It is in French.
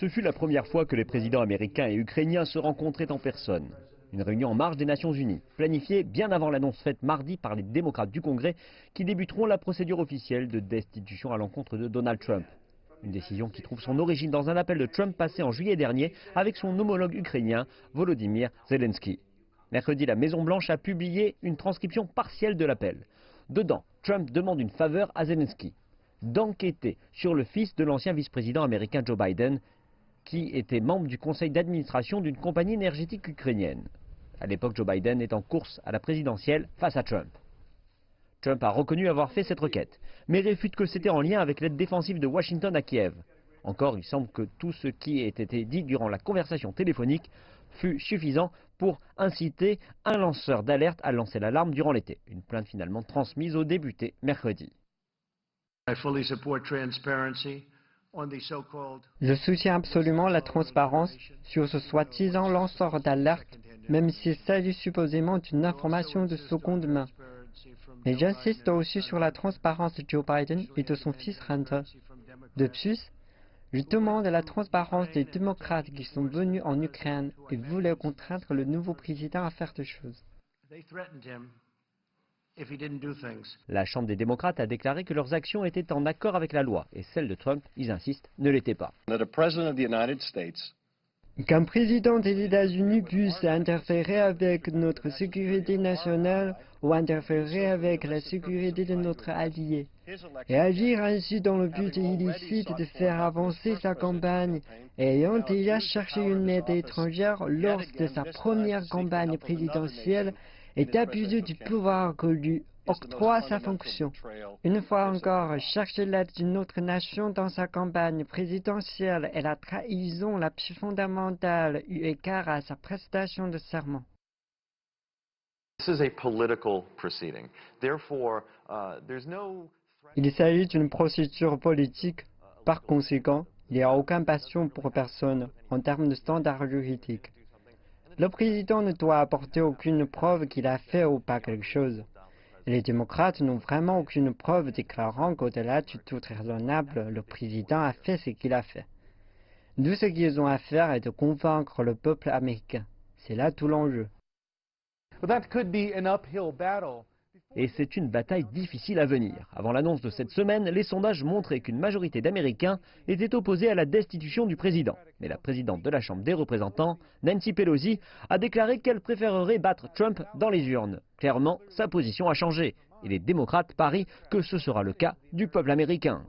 Ce fut la première fois que les présidents américains et ukrainiens se rencontraient en personne. Une réunion en marge des Nations Unies, planifiée bien avant l'annonce faite mardi par les démocrates du Congrès qui débuteront la procédure officielle de destitution à l'encontre de Donald Trump. Une décision qui trouve son origine dans un appel de Trump passé en juillet dernier avec son homologue ukrainien Volodymyr Zelensky. Mercredi, la Maison-Blanche a publié une transcription partielle de l'appel. Dedans, Trump demande une faveur à Zelensky, d'enquêter sur le fils de l'ancien vice-président américain Joe Biden, qui était membre du conseil d'administration d'une compagnie énergétique ukrainienne. À l'époque, Joe Biden est en course à la présidentielle face à Trump. Trump a reconnu avoir fait cette requête, mais réfute que c'était en lien avec l'aide défensive de Washington à Kiev. Encore, il semble que tout ce qui ait été dit durant la conversation téléphonique fut suffisant pour inciter un lanceur d'alerte à lancer l'alarme durant l'été. Une plainte finalement transmise aux députés mercredi. Je soutiens absolument la transparence sur ce soi-disant lanceur d'alerte, même s'il s'agit supposément d'une information de seconde main. Mais j'insiste aussi sur la transparence de Joe Biden et de son fils Hunter. De plus, je demande la transparence des démocrates qui sont venus en Ukraine et voulaient contraindre le nouveau président à faire des choses. La Chambre des démocrates a déclaré que leurs actions étaient en accord avec la loi et celles de Trump, ils insistent, ne l'étaient pas. Qu'un président des États-Unis puisse interférer avec notre sécurité nationale ou interférer avec la sécurité de notre allié et agir ainsi dans le but illicite de faire avancer sa campagne, ayant déjà cherché une aide étrangère lors de sa première campagne présidentielle, est abuser du pouvoir que lui octroie sa fonction. Une fois encore, chercher l'aide d'une autre nation dans sa campagne présidentielle est la trahison la plus fondamentale eu égard à sa prestation de serment. Il s'agit d'une procédure politique. Par conséquent, il n'y a aucune passion pour personne en termes de standards juridiques. Le président ne doit apporter aucune preuve qu'il a fait ou pas quelque chose. Les démocrates n'ont vraiment aucune preuve déclarant qu'au-delà du doute raisonnable, le président a fait ce qu'il a fait. Tout ce qu'ils ont à faire est de convaincre le peuple américain. C'est là tout l'enjeu. Et c'est une bataille difficile à venir. Avant l'annonce de cette semaine, les sondages montraient qu'une majorité d'Américains étaient opposés à la destitution du président. Mais la présidente de la Chambre des représentants, Nancy Pelosi, a déclaré qu'elle préférerait battre Trump dans les urnes. Clairement, sa position a changé. Et les démocrates parient que ce sera le cas du peuple américain.